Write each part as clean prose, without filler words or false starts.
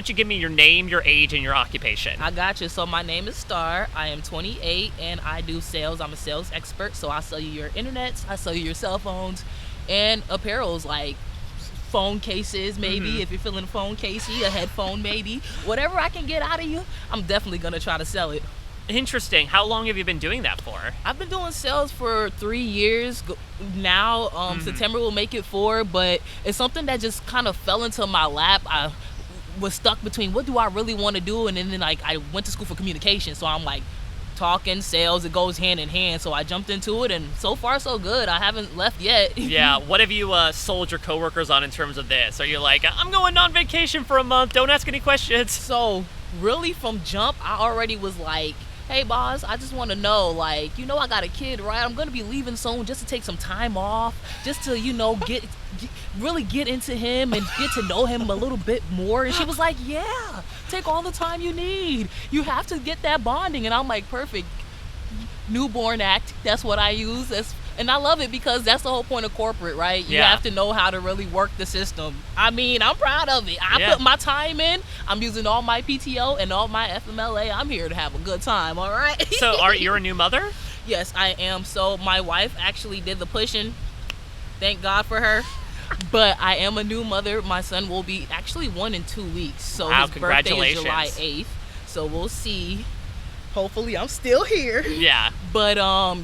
don't you give me your name, your age, and your occupation? I got you. So my name is Star. I am 28, and I do sales. I'm a sales expert. So I sell you your internets, I sell you your cell phones, and apparels like phone cases, maybe if you're feeling a phone casey, a headphone, maybe whatever I can get out of you, I'm definitely gonna try to sell it. Interesting. How long have you been doing that for? I've been doing sales for 3 years now. September will make it 4, but it's something that just kind of fell into my lap. I was stuck between what do I really want to do, and then like I went to school for communication, so I'm like talking sales, it goes hand in hand. So I jumped into it, and so far so good. I haven't left yet. Yeah. What have you sold your coworkers on in terms of this? Are you like, I'm going on vacation for a month, don't ask any questions? So really from jump, I already was like, hey boss, I just want to know, like, I got a kid, right? I'm gonna be leaving soon just to take some time off, just to really get into him and get to know him a little bit more. And she was like, yeah, take all the time you need, you have to get that bonding. And I'm like, perfect. Newborn act, that's what I use. And I love it because that's the whole point of corporate, right? You have to know how to really work the system. I mean, I'm proud of it. I put my time in. I'm using all my PTO and all my FMLA. I'm here to have a good time, all right? So you're a new mother? Yes, I am. So my wife actually did the pushing. Thank God for her. But I am a new mother. My son will be actually 1 in 2 weeks. So wow, his birthday is July 8th. So we'll see. Hopefully I'm still here. Yeah. But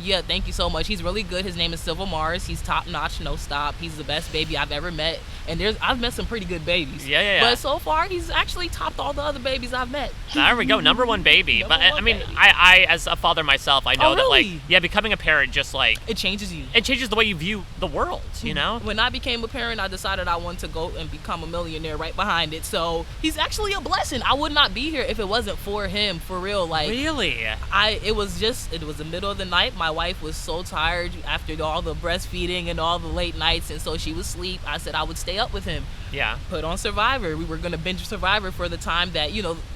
yeah, thank you so much. He's really good. His name is Silva Mars. He's top notch, no stop. He's the best baby I've ever met. And I've met some pretty good babies. Yeah. But so far he's actually topped all the other babies I've met. There we go, number one baby. But I mean, baby. I as a father myself, I know that really? like becoming a parent just like It changes you. it changes the way you view the world, you know? When I became a parent, I decided I wanted to go and become a millionaire right behind it. So he's actually a blessing. I would not be here if it wasn't for him, for real. Like Really? it was the middle of the night. My wife was so tired after all the breastfeeding and all the late nights, and so she was asleep. I said I would stay up with him. Yeah. Put on Survivor. We were gonna binge Survivor for the time that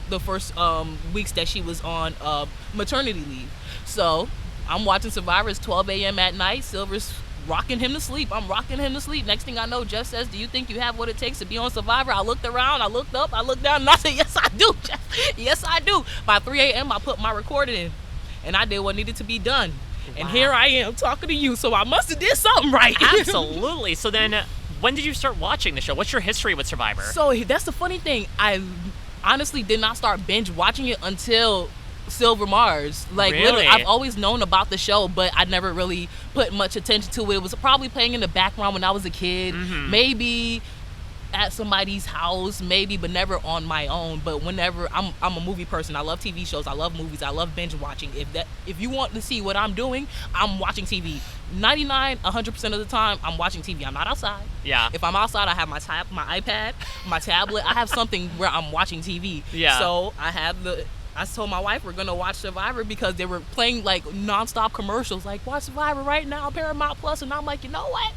the first weeks that she was on maternity leave. So I'm watching Survivor. It's 12 a.m. at night. Silver's rocking him to sleep. I'm rocking him to sleep. Next thing I know, Jeff says, do you think you have what it takes to be on Survivor? I looked around, I looked up, I looked down, and I said, yes, I do, Jeff. Yes, I do. By 3 a.m., I put my recording in, and I did what needed to be done. Wow. And here I am talking to you, so I must have did something right. Absolutely. So then, when did you start watching the show? What's your history with Survivor? So that's the funny thing. I honestly did not start binge watching it until Silva Mars. Like, really? Literally, I've always known about the show, but I never really put much attention to it. It was probably playing in the background when I was a kid. Maybe at somebody's house, maybe, but never on my own. But whenever I'm a movie person, I love TV shows, I love movies, I love binge watching. If you want to see what I'm doing, I'm watching TV. 100% of the time, I'm watching TV. I'm not outside. Yeah. If I'm outside, I have my iPad, my tablet. I have something where I'm watching TV. Yeah. So I told my wife we're gonna watch Survivor because they were playing like nonstop commercials, like watch Survivor right now, Paramount Plus, and I'm like, you know what?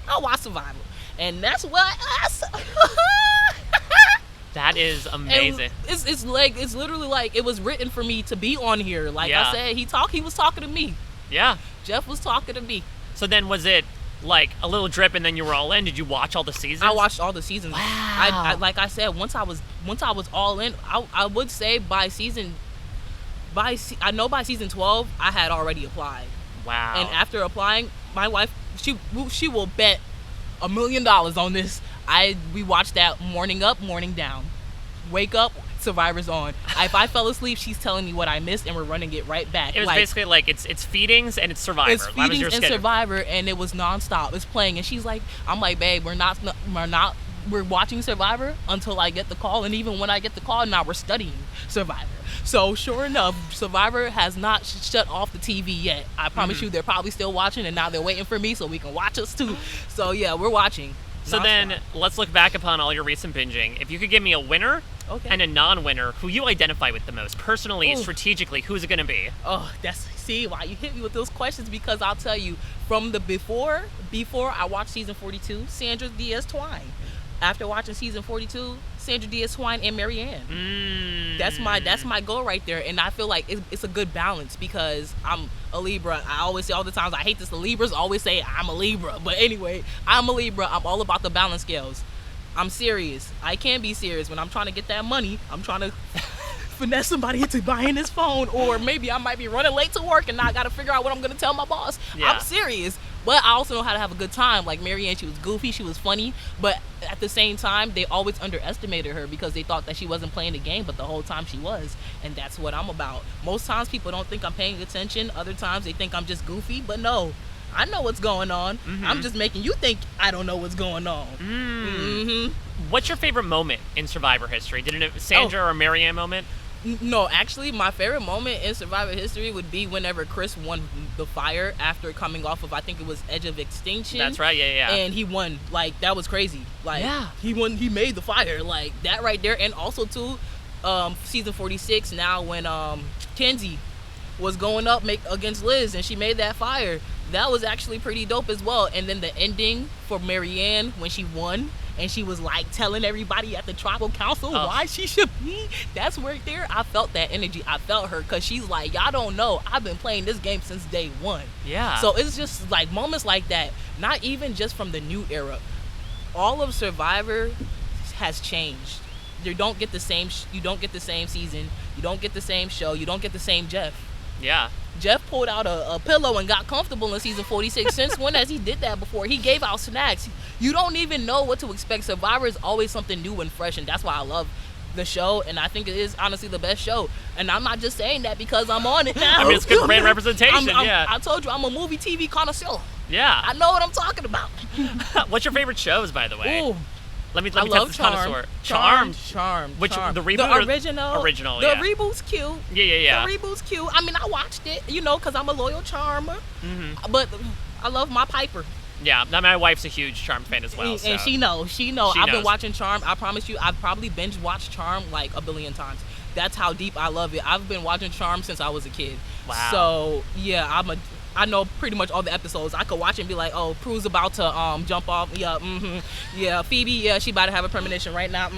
I'll watch Survivor. And that's what That is amazing. It's literally like it was written for me to be on here. Like I said, he was talking to me. Yeah. Jeff was talking to me. So then was it like a little drip and then you were all in? Did you watch all the seasons? I watched all the seasons. Wow. I like I said, once I was all in, I would say by season 12 I had already applied. Wow. And after applying, my wife she will bet $1 million on this. We watched that morning up, morning down. Wake up, Survivor's on. If I fell asleep, she's telling me what I missed, and we're running it right back. It was basically like it's feedings and it's Survivor. It's feedings and Survivor, and it was nonstop. It's playing, and she's like, I'm like, babe, we're watching Survivor until I get the call, and even when I get the call, now we're studying Survivor. So sure enough, Survivor has not shut off the TV yet. I promise you, they're probably still watching, and now they're waiting for me so we can watch us too. So yeah, we're watching. So then, let's look back upon all your recent binging. If you could give me a winner and a non-winner, who you identify with the most, personally, strategically, who's it going to be? Oh, see why you hit me with those questions, because I'll tell you, from the before I watched season 42, Sandra Diaz-Twine. After watching season 42, Sandra Diaz-Twine and Marianne. That's my goal right there, and I feel like it's a good balance because I'm a Libra. I always say all the times, I hate this, the Libras always say I'm a Libra, but anyway, I'm a Libra. I'm all about the balance scales. I'm serious. I can't be serious. When I'm trying to get that money, I'm trying to finesse somebody into buying his phone, or maybe I might be running late to work and now I got to figure out what I'm going to tell my boss. Yeah. I'm serious. But I also know how to have a good time. Like Marianne, she was goofy, she was funny, but at the same time, they always underestimated her because they thought that she wasn't playing the game, but the whole time she was. And that's what I'm about. Most times people don't think I'm paying attention. Other times they think I'm just goofy, but no. I know what's going on. Mm-hmm. I'm just making you think I don't know what's going on. Mm-hmm. What's your favorite moment in Survivor history? Did it Sandra or Marianne moment? No, actually, my favorite moment in Survivor history would be whenever Chris won the fire after coming off of, I think it was Edge of Extinction. That's right, yeah. And he won. Like, that was crazy. Like, yeah. He won. He made the fire. Like, that right there. And also, too, season 46, now when Kenzie was going up against Liz and she made that fire, that was actually pretty dope as well. And then the ending for Marianne when she won, and she was like telling everybody at the tribal council why she should be. That's right there. I felt that energy. I felt her, because she's like, y'all don't know, I've been playing this game since day one. Yeah. So it's just like moments like that, not even just from the new era. All of Survivor has changed. You don't get the same season. You don't get the same show. You don't get the same Jeff. Yeah. Jeff pulled out a pillow and got comfortable in season 46. Since when has he did that before? He gave out snacks. You don't even know what to expect. Survivor is always something new and fresh, and that's why I love the show, and I think it is honestly the best show. And I'm not just saying that because I'm on it now. I mean, it's good brand representation, yeah. I told you, I'm a movie TV connoisseur. Yeah. I know what I'm talking about. What's your favorite shows, by the way? Ooh. Let me I test love this Charm. connoisseur. Charm. Which, Charm. the reboot The or original. Original, the yeah. reboot's cute. Yeah. The reboot's cute. I mean, I watched it, because I'm a loyal Charmer. Mm-hmm. But I love my Piper. Yeah, now my wife's a huge Charm fan as well. And so. she knows. She I've been knows. watching Charm. I promise you, I've probably binge-watched Charm like a billion times. That's how deep I love it. I've been watching Charm since I was a kid. Wow. So, yeah, I know pretty much all the episodes. I could watch it and be like, oh, Prue's about to jump off. Yeah, Yeah, Phoebe, yeah, she about to have a premonition right now.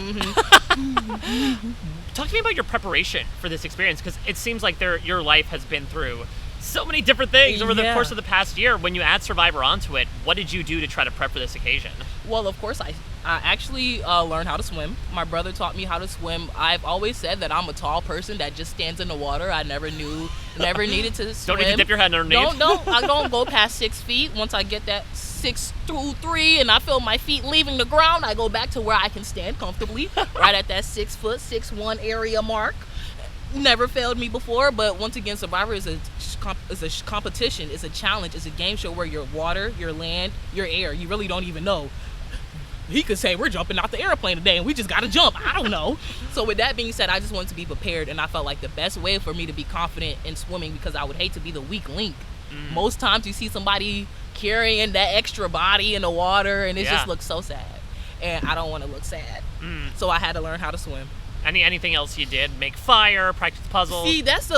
Talk to me about your preparation for this experience, because it seems like your life has been through so many different things over the course of the past year. When you add Survivor onto it, what did you do to try to prep for this occasion? Well, of course, I actually learned how to swim. My brother taught me how to swim. I've always said that I'm a tall person that just stands in the water. I never needed to swim. Don't need to dip your head underneath. No, I don't go past 6 feet. Once I get that 6'3" and I feel my feet leaving the ground, I go back to where I can stand comfortably, right at that 6 foot, 6'1" area mark. Never failed me before, but once again, Survivor is a competition, it's a challenge, it's a game show where you're water, you're land, you're air. You really don't even know. He could say, we're jumping out the airplane today and we just gotta jump. I don't know. So with that being said, I just wanted to be prepared, and I felt like the best way for me to be confident in swimming, because I would hate to be the weak link. Most times you see somebody carrying that extra body in the water and it just looks so sad. And I don't want to look sad. So I had to learn how to swim. Anything else you did? Make fire, practice puzzles? See, that's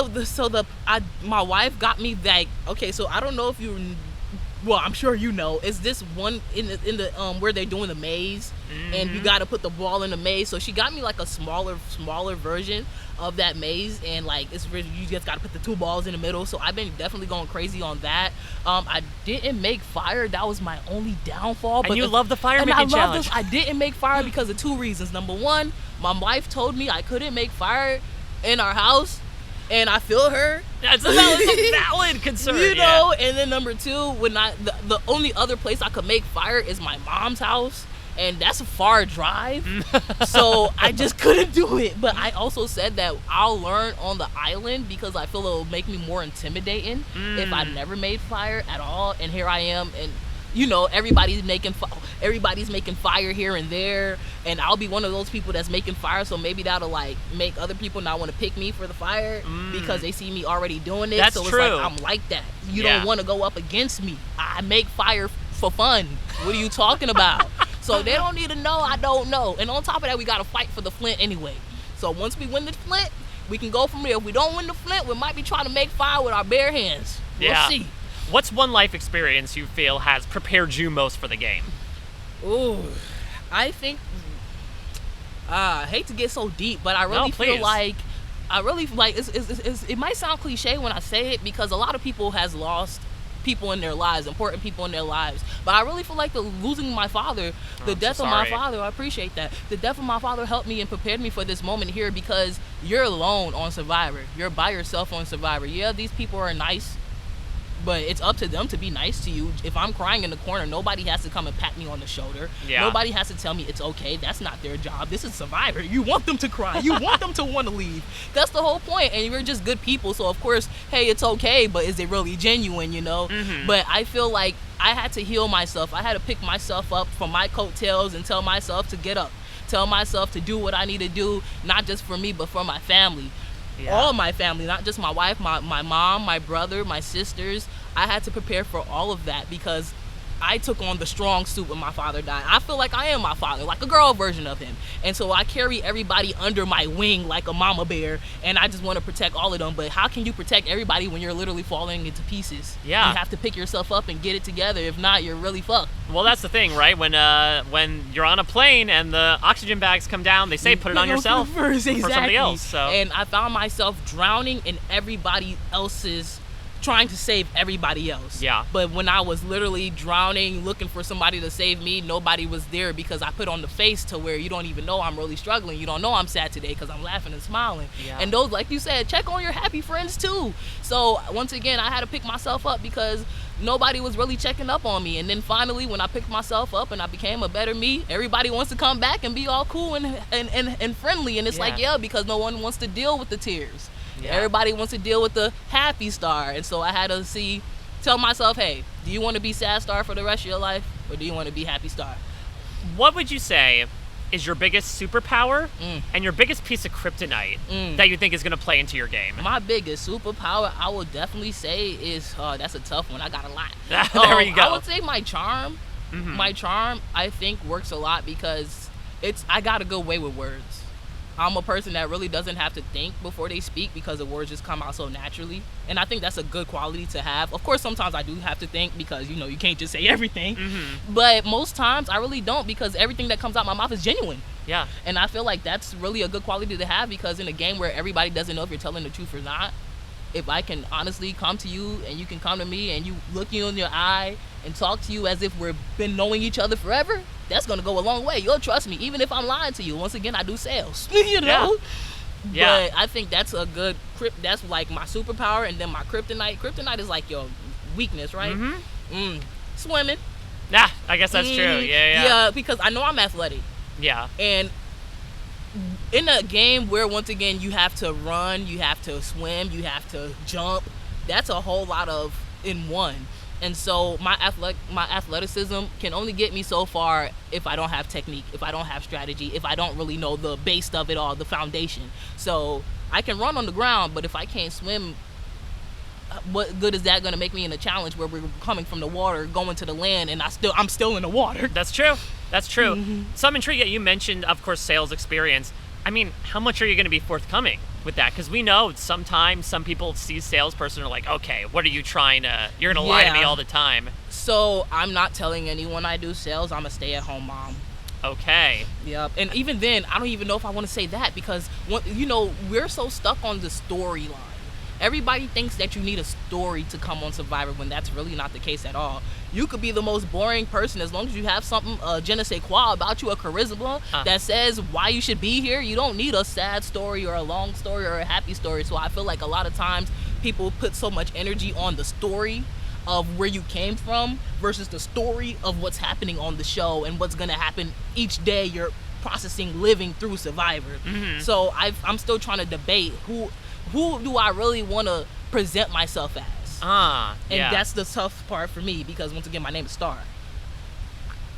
my wife got me like, okay, so I don't know if well, I'm sure you know, is this one in the where they're doing the maze, and you got to put the ball in the maze. So she got me like a smaller version of that maze, and like you just got to put the 2 balls in the middle. So I've been definitely going crazy on that. I didn't make fire. That was my only downfall. And you love the fire making challenge. I didn't make fire because of 2 reasons. Number one, my wife told me I couldn't make fire in our house, and I feel her. That's a valid concern. And then number 2, the only other place I could make fire is my mom's house, and that's a far drive. So I just couldn't do it. But I also said that I'll learn on the island, because I feel it'll make me more intimidating if I never made fire at all. And here I am, and everybody's making fire here and there, and I'll be one of those people that's making fire, so maybe that'll like make other people not want to pick me for the fire because they see me already doing it. That's so true. It's like, I'm like that. You don't want to go up against me. I make fire for fun. What are you talking about? So they don't need to know I don't know. And on top of that, we got to fight for the flint anyway. So once we win the flint, we can go from there. If we don't win the flint, we might be trying to make fire with our bare hands. We'll see. What's one life experience you feel has prepared you most for the game? Ooh, I think, I hate to get so deep, but I really feel like, it might sound cliche when I say it, because a lot of people has lost people in their lives, important people in their lives. But I really feel like losing my father, the death of my father, I appreciate that. The death of my father helped me and prepared me for this moment here, because you're alone on Survivor. You're by yourself on Survivor. Yeah, these people are nice, but it's up to them to be nice to you. If I'm crying in the corner, nobody has to come and pat me on the shoulder. Yeah. Nobody has to tell me it's okay. That's not their job. This is Survivor. You want them to cry. You want them to want to leave. That's the whole point. And you're just good people. So, of course, hey, it's okay, but is it really genuine, you know? Mm-hmm. But I feel like I had to heal myself. I had to pick myself up from my coattails and tell myself to get up. Tell myself to do what I need to do, not just for me, but for my family. Yeah. All my family, not just my wife, my mom, my brother, my sisters. I had to prepare for all of that, because I took on the strong suit when my father died. I feel like I am my father, like a girl version of him. And so I carry everybody under my wing like a mama bear, and I just want to protect all of them. But how can you protect everybody when you're literally falling into pieces? Yeah. You have to pick yourself up and get it together. If not, you're really fucked. Well, that's the thing, right? When you're on a plane and the oxygen bags come down, they say put it on yourself first, exactly. for somebody else. So. And I found myself drowning in everybody else's, trying to save everybody else. Yeah. But when I was literally drowning, looking for somebody to save me, nobody was there, because I put on the face to where you don't even know I'm really struggling. You don't know I'm sad today because I'm laughing and smiling. Yeah. And those, like you said, check on your happy friends too. So once again, I had to pick myself up because nobody was really checking up on me. And then finally, when I picked myself up and I became a better me, everybody wants to come back and be all cool and friendly. And it's like, yeah, because no one wants to deal with the tears. Yeah. Everybody wants to deal with the happy Star. And so I had to tell myself, hey, do you want to be sad Star for the rest of your life, or do you want to be happy Star? What would you say is your biggest superpower and your biggest piece of kryptonite that you think is going to play into your game? My biggest superpower, I would definitely say, is that's a tough one. I got a lot. There you go. I would say my charm. Mm-hmm. My charm, I think, works a lot because I got a good way with words. I'm a person that really doesn't have to think before they speak, because the words just come out so naturally. And I think that's a good quality to have. Of course, sometimes I do have to think, because, you know, you can't just say everything. Mm-hmm. But most times I really don't, because everything that comes out my mouth is genuine. Yeah. And I feel like that's really a good quality to have, because in a game where everybody doesn't know if you're telling the truth or not, if I can honestly come to you and you can come to me and you look you in your eye and talk to you as if we've been knowing each other forever, that's going to go a long way. You'll trust me, even if I'm lying to you. Once again, I do sales, you know? Yeah. But I think that's that's like my superpower. And then my kryptonite. Kryptonite is like your weakness, right? Mm-hmm. Swimming. Yeah, I guess that's true. Yeah. Yeah, because I know I'm athletic. Yeah. And in a game where, once again, you have to run, you have to swim, you have to jump, that's a whole lot of in one. And so my athleticism can only get me so far if I don't have technique, if I don't have strategy, if I don't really know the base of it all, the foundation. So I can run on the ground, but if I can't swim, what good is that going to make me in a challenge where we're coming from the water, going to the land, and I'm still in the water? That's true. That's true. Mm-hmm. So I'm intrigued that you mentioned, of course, sales experience. I mean, how much are you going to be forthcoming with that? Because we know sometimes some people see salesperson and are like, okay, what are you trying to, you're going to lie to me all the time. So I'm not telling anyone I do sales. I'm a stay-at-home mom. Okay. Yep. And even then, I don't even know if I want to say that, because, you know, we're so stuck on the storyline. Everybody thinks that you need a story to come on Survivor, when that's really not the case at all. You could be the most boring person, as long as you have something, je ne sais quoi about you, a charisma that says why you should be here. You don't need a sad story or a long story or a happy story. So I feel like a lot of times people put so much energy on the story of where you came from versus the story of what's happening on the show and what's going to happen each day you're processing, living through Survivor. Mm-hmm. So I'm still trying to debate who do I really want to present myself as? And that's the tough part for me, because once again, my name is Star.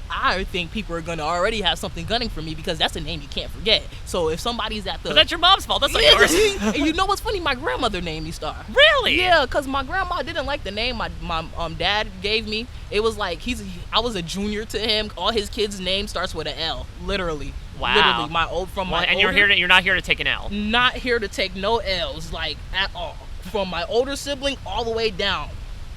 I think people are going to already have something gunning for me, because that's a name you can't forget. So if somebody's at the... But that's your mom's fault. That's not yours. And you know what's funny? My grandmother named me Star. Really? Yeah, because my grandma didn't like the name my dad gave me. It was like I was a junior to him. All his kids' name starts with an L. Literally. Wow. Literally. And you're not here to take an L. Not here to take no L's, like, at all. From my older sibling all the way down,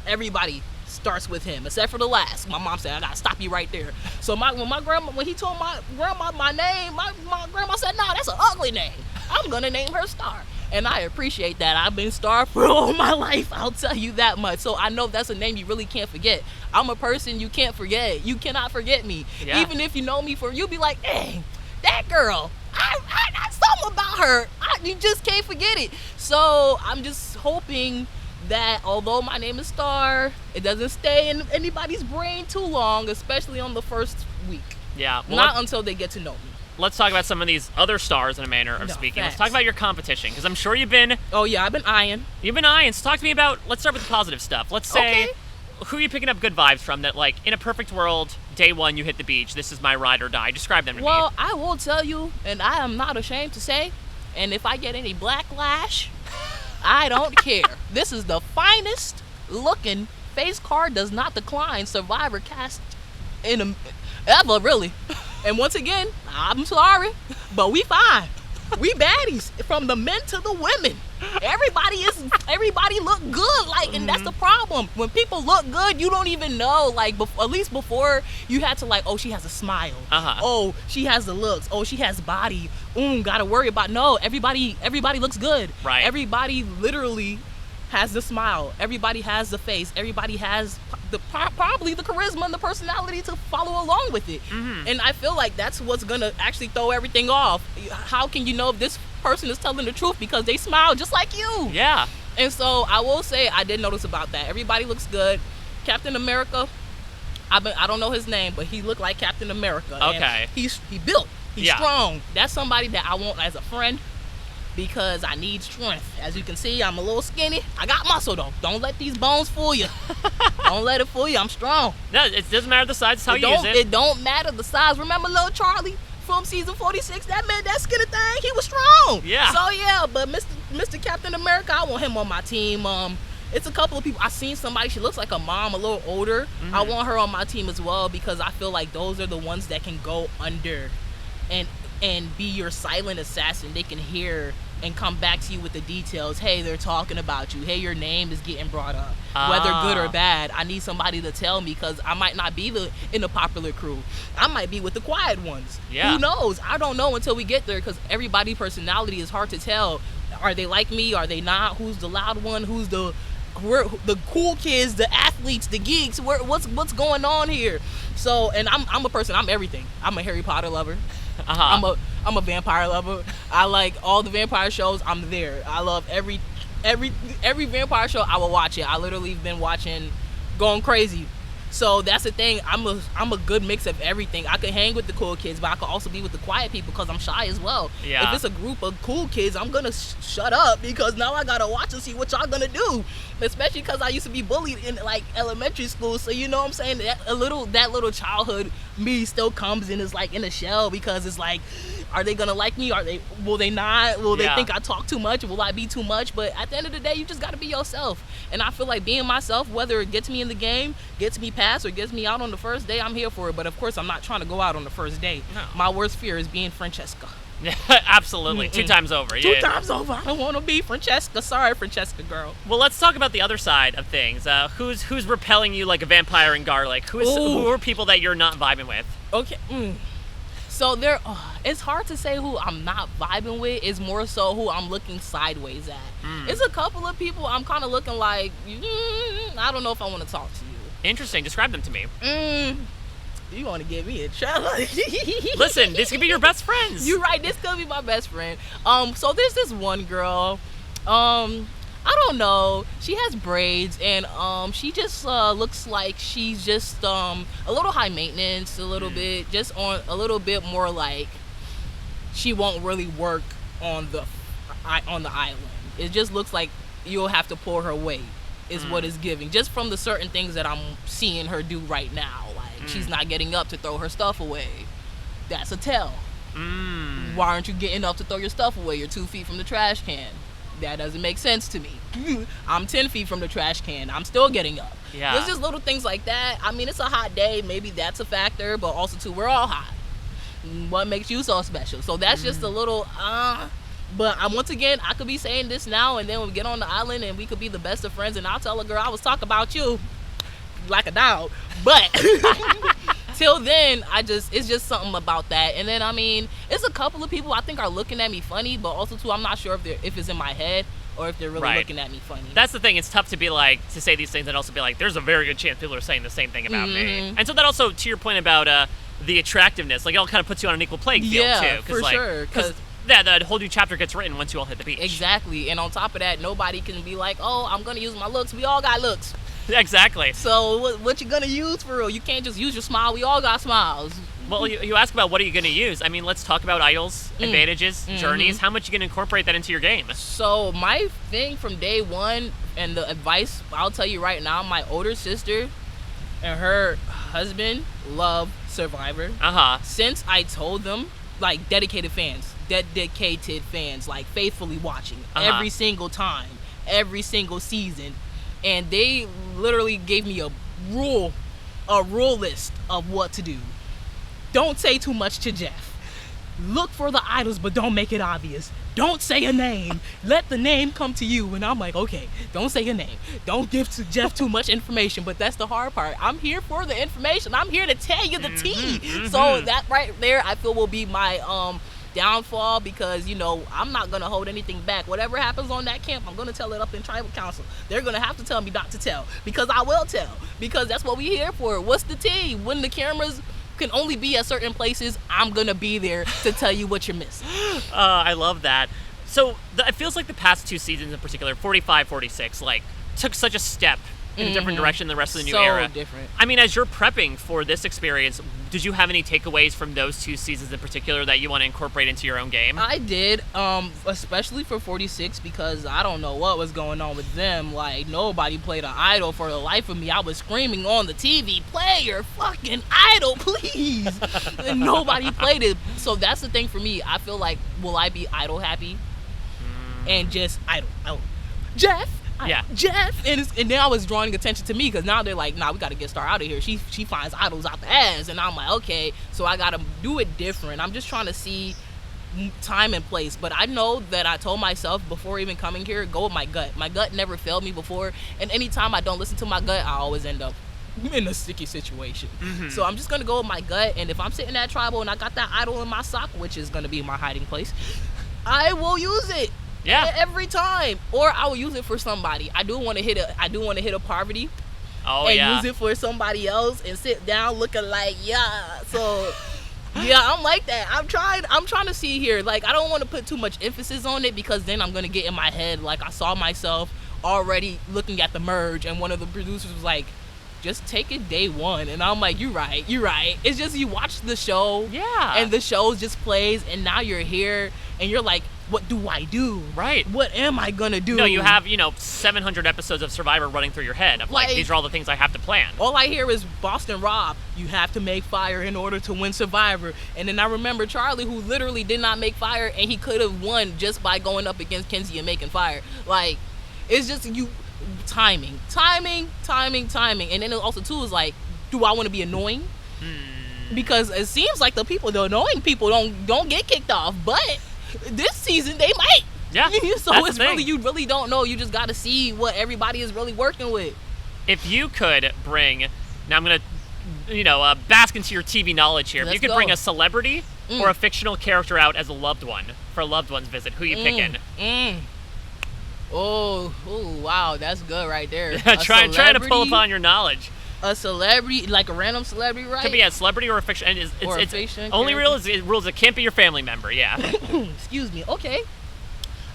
everybody starts with him, except for the last. My mom said, I gotta stop you right there. So when he told my grandma my name, my grandma said, no, that's an ugly name. I'm gonna name her Star. And I appreciate that. I've been Star for all my life, I'll tell you that much. So I know that's a name you really can't forget. I'm a person you can't forget. You cannot forget me. Yeah. Even if you know me you'll be like, dang, that girl, I something about her. You just can't forget it. So I'm just hoping that although my name is Star, it doesn't stay in anybody's brain too long, especially on the first week. Yeah. Well, not until they get to know me. Let's talk about some of these other stars in a manner of speaking. Facts. Let's talk about your competition, because I'm sure you've been... Oh, yeah, I've been eyeing. You've been eyeing. So talk to me about... Let's start with the positive stuff. Let's say... Okay. Who are you picking up good vibes from that, like, in a perfect world, day one, you hit the beach, this is my ride or die? Describe them to me. Well, I will tell you, and I am not ashamed to say, and if I get any backlash, I don't care. This is the finest looking face card does not decline Survivor cast ever, really. And once again, I'm sorry, but we fine. We baddies, from the men to the women. Everybody look good, like, and that's the problem. When people look good, you don't even know, like, at least before you had to, like, oh, she has a smile. Oh, she has the looks. Oh, she has body. Gotta worry about. No, everybody looks good. Right. Everybody literally has the smile. Everybody has the face. Everybody has probably the charisma and the personality to follow along with it. And I feel like that's what's gonna actually throw everything off. How can you know if this person is telling the truth? Because they smile just like you. Yeah. And so I will say I did notice about that. Everybody looks good. Captain America, I don't know his name, but he looked like Captain America. Okay. And he built. He's strong. That's somebody that I want as a friend, because I need strength. As you can see, I'm a little skinny. I got muscle though. Don't let these bones fool you. Don't let it fool you. I'm strong. No, it doesn't matter the size, it's how you use it. It don't matter the size. Remember little Charlie from season 46? That skinny thing, he was strong. Yeah. So yeah, but Mr. Captain America, I want him on my team. It's a couple of people. I seen somebody, she looks like a mom, a little older. I want her on my team as well, because I feel like those are the ones that can go under and be your silent assassin. They can hear and come back to you with the details. Hey, they're talking about you. Hey, your name is getting brought up. Whether good or bad, I need somebody to tell me, because I might not be in the popular crew. I might be with the quiet ones. Yeah. Who knows? I don't know until we get there, because everybody's personality is hard to tell. Are they like me? Are they not? Who's the loud one? Who's the cool kids, the athletes, the geeks? What's going on here? So, and I'm a person. I'm everything. I'm a Harry Potter lover. I'm a vampire lover. I like all the vampire shows. I'm there. I love every vampire show. I will watch it. I literally have been watching, going crazy. So that's the thing. I'm a good mix of everything. I can hang with the cool kids, but I can also be with the quiet people, because I'm shy as well. Yeah. If it's a group of cool kids, I'm gonna shut up, because now I gotta watch and see what y'all gonna do. Especially because I used to be bullied in like elementary school, so you know what I'm saying. That little childhood me still comes in, is like in a shell, because it's like, are they gonna like me? Will they not? Will they think I talk too much? Will I be too much? But at the end of the day, you just gotta be yourself. And I feel like being myself, whether it gets me in the game, gets me past, or gets me out on the first day, I'm here for it. But of course, I'm not trying to go out on the first day. No. My worst fear is being Francesca. Yeah, absolutely. 2 times over. Two times over. I don't want to be Francesca. Sorry, Francesca girl. Well, let's talk about the other side of things. Who's repelling you like a vampire in garlic? Who are people that you're not vibing with? Okay. So it's hard to say who I'm not vibing with. It's more so who I'm looking sideways at. It's a couple of people I'm kind of looking like, I don't know if I want to talk to you. Interesting. Describe them to me. You want to get me in trouble? Listen, this could be your best friends. You're right. This could be my best friend. So there's this one girl. I don't know. She has braids, and she just looks like she's just a little high maintenance, a little bit, just on a little bit more like she won't really work on the island. It just looks like you'll have to pull her weight, is what it's giving, just from the certain things that I'm seeing her do right now. Like she's not getting up to throw her stuff away. That's a tell. Why aren't you getting up to throw your stuff away? You're 2 feet from the trash can. That doesn't make sense to me. I'm 10 feet from the trash can. I'm still getting up. Yeah. There's just little things like that. I mean, it's a hot day. Maybe that's a factor, but also too, we're all hot. What makes you so special? So that's just a little, but once again, I could be saying this now, and then we get on the island and we could be the best of friends, and I'll tell a girl I was talking about you like a dog. But till then, it's just something about that. And then, I mean, it's a couple of people I think are looking at me funny, but also, too, I'm not sure if it's in my head or if they're really looking at me funny. That's the thing. It's tough to be like, to say these things and also be like, there's a very good chance people are saying the same thing about me. And so that also, to your point about the attractiveness, like, it all kind of puts you on an equal playing field, too. Yeah, for sure. Because the whole new chapter gets written once you all hit the beach. Exactly. And on top of that, nobody can be like, oh, I'm going to use my looks. We all got looks. Exactly. So what you going to use for real? You can't just use your smile. We all got smiles. Well, you ask about what are you going to use. I mean, let's talk about idols, advantages, journeys. How much are you going to incorporate that into your game? So my thing from day one, and the advice I'll tell you right now, my older sister and her husband love Survivor. Since I told them, like, dedicated fans, like, faithfully watching every single time, every single season. And they literally gave me a rule list of what to do. Don't say too much to Jeff. Look for the idols, but don't make it obvious. Don't say a name. Let the name come to you. And I'm like, okay, don't say a name. Don't give to Jeff too much information. But that's the hard part. I'm here for the information. I'm here to tell you the tea. So that right there, I feel will be my downfall, because, you know, I'm not going to hold anything back. Whatever happens on that camp, I'm going to tell it up in tribal council. They're going to have to tell me not to tell, because I will tell, because that's what we're here for. What's the tea? When the cameras can only be at certain places, I'm going to be there to tell you what you're missing. I love that. So it feels like the past two seasons in particular, 45, 46, like, took such a step in a different direction than the rest of the new era. So different. I mean, as you're prepping for this experience, did you have any takeaways from those two seasons in particular that you want to incorporate into your own game? I did, especially for 46, because I don't know what was going on with them. Like, nobody played an idol for the life of me. I was screaming on the TV, play your fucking idol, please. And nobody played it. So that's the thing for me. I feel like, will I be idol happy? And just idol. Jeff? Yeah. Jeff, and then I was drawing attention to me, because now they're like, nah, we got to get Star out of here. She finds idols out the ass, and I'm like, okay, so I got to do it different. I'm just trying to see time and place, but I know that I told myself before even coming here, go with my gut. My gut never failed me before, and anytime I don't listen to my gut, I always end up in a sticky situation. So I'm just gonna go with my gut, and if I'm sitting at tribal and I got that idol in my sock, which is gonna be my hiding place, I will use it. Yeah. Every time, or I will use it for somebody. I do want to hit a poverty. Use it for somebody else and sit down looking like, yeah. So yeah, I'm like that. I'm trying to see here. Like, I don't want to put too much emphasis on it, because then I'm gonna get in my head. Like, I saw myself already looking at the merge, and one of the producers was like, just take it day one. And I'm like, you're right. It's just, you watch the show, and the show just plays, and now you're here, and you're like, what do I do? Right. What am I gonna do? No, you have, 700 episodes of Survivor running through your head of like, these are all the things I have to plan. All I hear is Boston Rob, you have to make fire in order to win Survivor. And then I remember Charlie, who literally did not make fire, and he could have won just by going up against Kenzie and making fire. Like, it's just timing. And then also too is like, do I want to be annoying? Because it seems like the annoying people don't get kicked off, but this season they might. Yeah. So it's really, you really don't know. You just got to see what everybody is really working with. If you could bring, now I'm gonna, bask into your TV knowledge here. If you could bring a celebrity or a fictional character out as a loved one for a loved one's visit, who you picking? Oh, wow, that's good right there. Trying to pull upon your knowledge. A celebrity, like a random celebrity, right? Could be a celebrity or a fiction. It's only rules it can't be your family member. Yeah. Excuse me. Okay.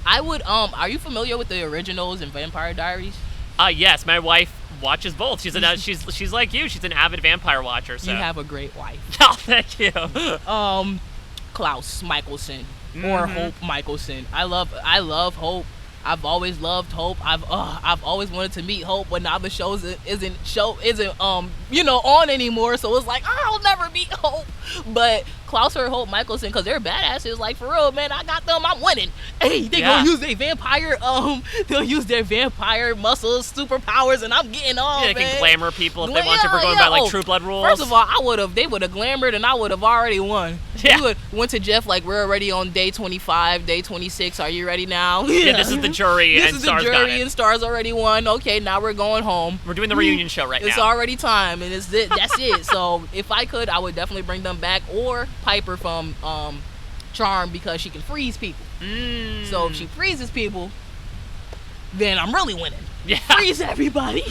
I would. Are you familiar with the originals and Vampire Diaries? Yes, my wife watches both. She's like you. She's an avid vampire watcher. So you have a great wife. Oh, thank you. Klaus Michelson or Hope Michelson. I love Hope. I've always loved Hope. I've always wanted to meet Hope, but now the show isn't on anymore. So it's like, I'll never meet Hope. But Klauser, Holt, Michelson, because they're badasses. Like, for real, man, I got them. I'm winning. Hey, they gonna use their vampire, they'll use their vampire muscles, superpowers, and I'm getting on, yeah, they man. can glamour people if they want to. We're going by, like, True Blood rules. First of all, they would have glamored, and I would have already won. Yeah. We went to Jeff, like, we're already on day 25, day 26. Are you ready now? Yeah, this is the jury, and Stars got it. This is the jury, and Stars already won. Okay, now we're going home. We're doing the reunion show right now. It's already time, and that's it. So if I could, I would definitely bring them back, or Piper from Charm, because she can freeze people. So if she freezes people, then I'm really winning. Yeah. Freeze everybody.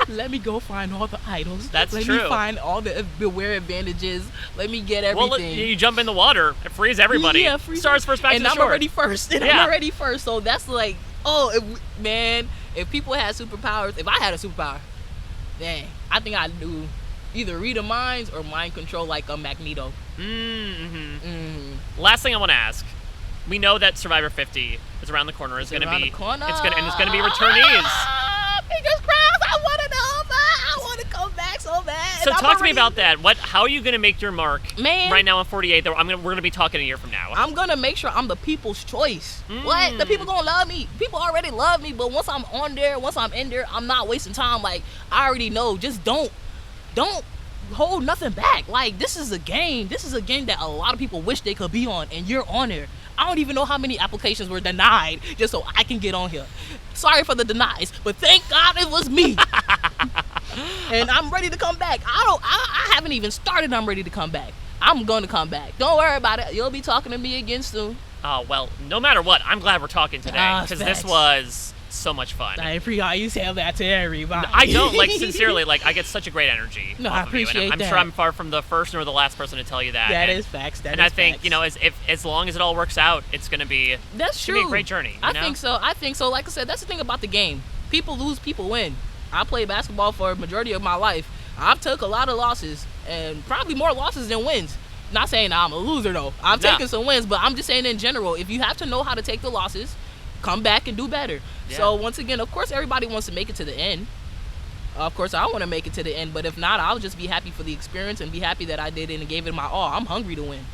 Let me go find all the idols. That's Let true. me find all the beware advantages. Let me get everything. Well, you jump in the water and freeze everybody. Yeah, freeze. Stars first back to the shore. And I'm already first. I'm already first. So that's like, man, if people had superpowers, if I had a superpower, dang, I think I'd do either read a minds or mind control like a Magneto. Last thing I want to ask. We know that Survivor 50 is around the corner. It's going to be returnees. Fingers crossed. I want to know, man. I want to come back so bad. So talk to me about that. How are you going to make your mark, man, right now on 48? We're going to be talking a year from now. I'm going to make sure I'm the people's choice. What? The people going to love me. People already love me, but once I'm on there, once I'm in there, I'm not wasting time. Like, I already know. Just don't hold nothing back. Like, this is a game. This is a game that a lot of people wish they could be on, and you're on there. I don't even know how many applications were denied just so I can get on here. Sorry for the denies, but thank God it was me. And I'm ready to come back. I haven't even started. I'm ready to come back. I'm going to come back. Don't worry about it. You'll be talking to me again soon. Oh, well, no matter what, I'm glad we're talking today, because this was so much fun. I appreciate you tell that to everybody. I don't, like, sincerely, like, I get such a great energy No, off I of you, appreciate and I'm that. sure I'm far from the first nor the last person to tell you that. That is facts. I think, as long as it all works out, it's going to be a great journey. I think so. Like I said, that's the thing about the game. People lose, people win. I played basketball for a majority of my life. I've took a lot of losses, and probably more losses than wins. Not saying I'm a loser, though. I've taken some wins, but I'm just saying in general, if you have to know how to take the losses, come back and do better. Yeah. So once again, of course, everybody wants to make it to the end. Of course, I want to make it to the end, but if not, I'll just be happy for the experience and be happy that I did it and gave it my all. I'm hungry to win.